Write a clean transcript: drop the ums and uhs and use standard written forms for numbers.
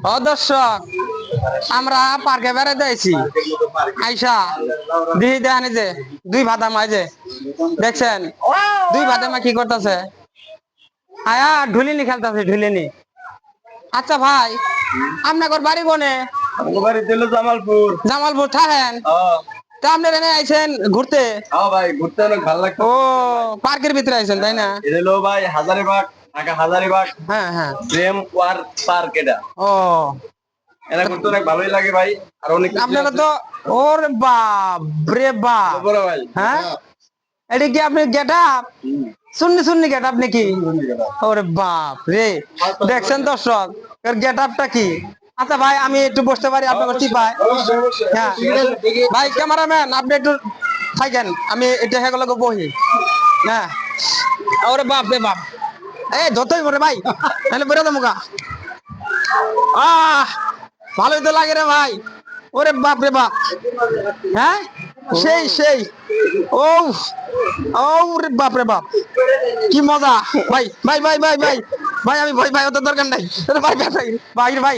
ও দর্শক, আমরা পার্কে বেড়াতে আইছি। আইসা দিহি দেখানি যে দুই ভাদামা যে দেখছেন, দুই ভাদামা কি করতেছে? আয়া ঢুলিনি খেলতেছে, ঢুলিনি। আচ্ছা ভাই, আপনার বাড়ি বনে? বাড়ি দিল জামালপুর। জামালপুর থাকেন? তা আপনার এনে আইছেন ঘুরতে? হ্যাঁ ভাই, ঘুরতে অনেক ভালো লাগতো। ও পার্কের ভিতরে আইছেন তাই না? এটা হলো ভাই হাজারীবাগ, ঢাকা হাজারীবাগ হ্যাঁ হ্যাঁ। প্রেম ওয়ার পার্ক এটা। ও এটা ঘুরতে অনেক ভালোই লাগে ভাই। আর অনেক কিছু আপনারা আছে। তো, ওর বাপ রে বাপ, বড় ভাই। হ্যাঁ এটা কি আপনি গেট আপ? শুননি শুননি গেট আপ নাকি? ওরে বাপ রে, দেখছেন দর্শক এর গেট আপটা কি? আচ্ছা ভাই, আমি একটু বসতে পারি আপনার টিপায়? হ্যাঁ ভাই, ক্যামেরাম্যান আপনি একটু থাকেন, আমি এটা হেগুলো বহি। হ্যাঁ, ওরে বাপ রে বাপ, এই ধরতেই মরে ভাই, তাহলে বেরো তো মুখা। আহ ভালোই তো লাগে রে ভাই। ওরে বাপ রে বাপ, হ্যাঁ সেই সেই, ও ও রে বাপ রে বাপ, কি মজা। ভাই ভাই ভাই ভাই ভাই ভাই, আমি ভয় ভাই, ওদের দরকার নাই। ভাই ভাই ভাই ভাই ভাই।